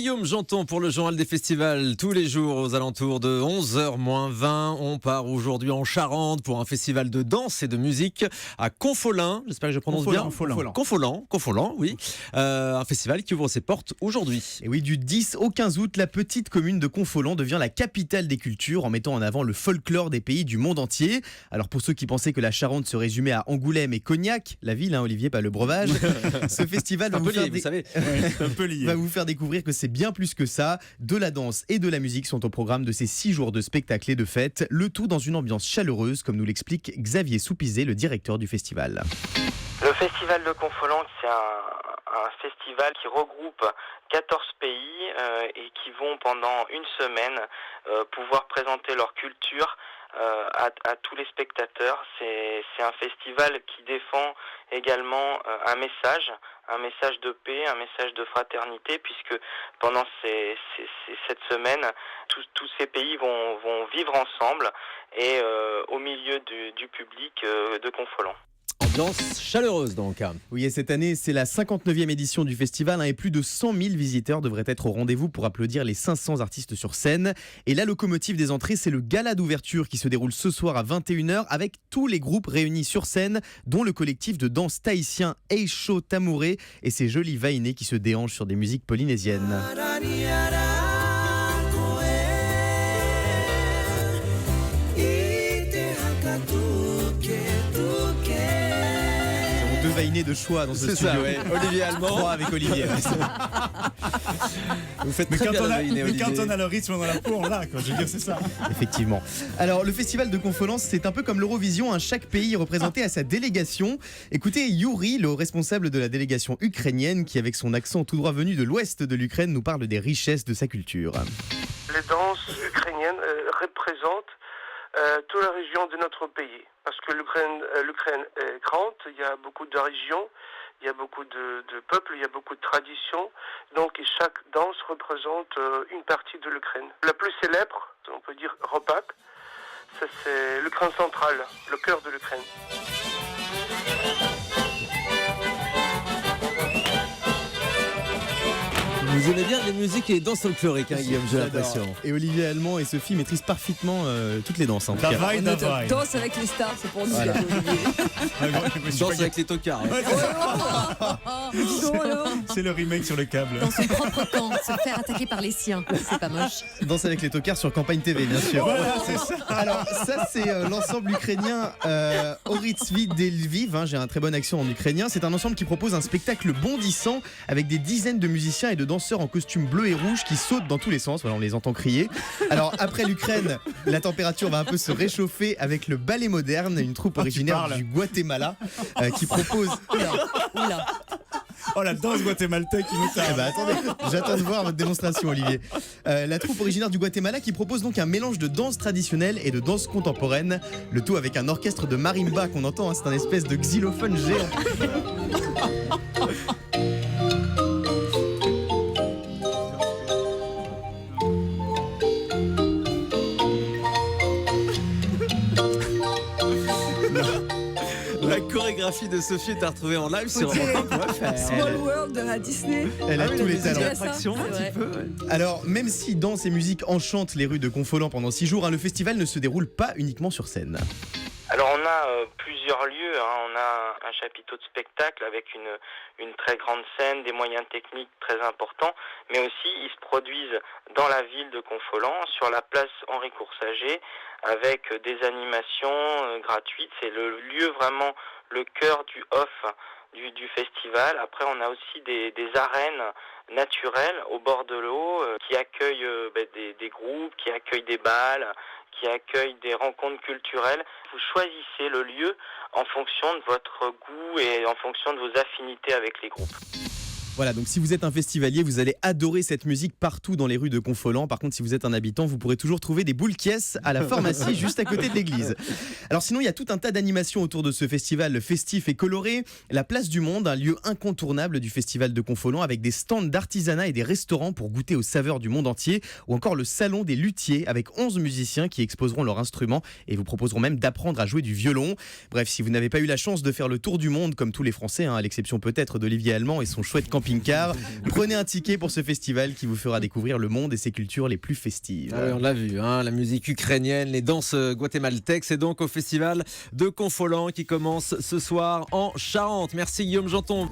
Guillaume Janton pour le journal des festivals. Tous les jours aux alentours de 11h-20, on part aujourd'hui en Charente pour un festival de danse et de musique à Confolens. J'espère que je prononce bien. Confolens, oui. Un festival qui ouvre ses portes aujourd'hui. Et oui, du 10 au 15 août, la petite commune de Confolens devient la capitale des cultures en mettant en avant le folklore des pays du monde entier. Alors pour ceux qui pensaient que la Charente se résumait à Angoulême et Cognac, la ville, Olivier, pas le breuvage, ce festival va vous faire découvrir que c'est bien plus que ça. De la danse et de la musique sont au programme de ces 6 jours de spectacles et de fêtes, le tout dans une ambiance chaleureuse, comme nous l'explique Xavier Soupizet, le directeur du festival. Le festival de Confolens, c'est un festival qui regroupe 14 pays et qui vont pendant une semaine pouvoir présenter leur culture à tous les spectateurs. C'est un festival qui défend également un message de paix, un message de fraternité, puisque pendant cette semaine, tous ces pays vont vivre ensemble et au milieu du public de Confolens. Ambiance chaleureuse donc. Oui, et cette année, c'est la 59e édition du festival et plus de 100 000 visiteurs devraient être au rendez-vous pour applaudir les 500 artistes sur scène. Et la locomotive des entrées, c'est le gala d'ouverture qui se déroule ce soir à 21h avec tous les groupes réunis sur scène, dont le collectif de danse tahitien Eisho Tamouré et ses jolis vainés qui se déhanchent sur des musiques polynésiennes. Deux vainés de choix dans ce studio. Ça, ouais. Olivier Allemand. 3 avec Olivier. Vous faites très bien la vainé, Olivier. Quand on a le rythme dans la peau, on l'a, quoi. Je veux dire, c'est ça. Effectivement. Alors, le festival de Confolens, c'est un peu comme l'Eurovision. Chaque pays est représenté à sa délégation. Écoutez, Yuri, le responsable de la délégation ukrainienne, qui, avec son accent tout droit venu de l'ouest de l'Ukraine, nous parle des richesses de sa culture. Les danses ukrainiennes représentent toute la région de notre pays. Parce que l'Ukraine est grande, il y a beaucoup de régions, il y a beaucoup de peuples, il y a beaucoup de traditions. Donc chaque danse représente une partie de l'Ukraine. La plus célèbre, on peut dire Ropak, ça c'est l'Ukraine centrale, le cœur de l'Ukraine. Vous aimez bien les musiques et les danses folkloriques, Guillaume, j'ai l'impression. Et Olivier Allemand et Sophie maîtrisent parfaitement toutes les danses. En tout cas. Danse avec les stars, c'est pour nous. Voilà. Danse avec les tocards. Ouais, Dis donc, alors. c'est le remake sur le câble. Dans son propre camp, se faire attaquer par les siens. C'est pas moche. Danse avec les tocards sur Campagne TV, bien sûr. Voilà, c'est ça. Alors, ça, c'est l'ensemble ukrainien Oritsvi Delviv. J'ai un très bon accent en ukrainien. C'est un ensemble qui propose un spectacle bondissant avec des dizaines de musiciens et de danseurs en costume bleu et rouge qui sautent dans tous les sens. Voilà, on les entend crier. Alors, après l'Ukraine, la température va un peu se réchauffer avec le ballet moderne, une troupe originaire du Guatemala qui propose. Oula. Oh, la danse guatémaltèque qui nous Eh ben, attendez, j'attends de voir votre démonstration, Olivier. La troupe originaire du Guatemala qui propose donc un mélange de danse traditionnelle et de danse contemporaine, le tout avec un orchestre de marimba qu'on entend, c'est un espèce de xylophone géant. La chorégraphie de Sophie est à retrouver en live sur Europe1.fr. Small World de la Disney. Elle a tous les talents. L'attraction, un petit peu. Ouais. Alors, même si danse et musique enchantent les rues de Confolens pendant 6 jours, le festival ne se déroule pas uniquement sur scène. Alors on a plusieurs lieux, on a un chapiteau de spectacle avec une très grande scène, des moyens techniques très importants, mais aussi ils se produisent dans la ville de Confolens, sur la place Henri Coursager, avec des animations gratuites. C'est le lieu vraiment, le cœur du off du festival. Après on a aussi des arènes naturelles au bord de l'eau qui accueillent des groupes, qui accueillent des bals, qui accueille des rencontres culturelles. Vous choisissez le lieu en fonction de votre goût et en fonction de vos affinités avec les groupes. Voilà, donc si vous êtes un festivalier, vous allez adorer cette musique partout dans les rues de Confolens. Par contre, si vous êtes un habitant, vous pourrez toujours trouver des boules caisses à la pharmacie juste à côté de l'église. Alors sinon, il y a tout un tas d'animations autour de ce festival festif et coloré. La Place du Monde, un lieu incontournable du festival de Confolens avec des stands d'artisanat et des restaurants pour goûter aux saveurs du monde entier. Ou encore le Salon des Luthiers avec 11 musiciens qui exposeront leurs instruments et vous proposeront même d'apprendre à jouer du violon. Bref, si vous n'avez pas eu la chance de faire le tour du monde comme tous les Français, à l'exception peut-être d'Olivier Allemand et son chouette camping camping-car. Prenez un ticket pour ce festival qui vous fera découvrir le monde et ses cultures les plus festives. Ah oui, on l'a vu, hein, la musique ukrainienne, les danses guatémaltèques, c'est donc au festival de Confolens qui commence ce soir en Charente. Merci Guillaume Janton.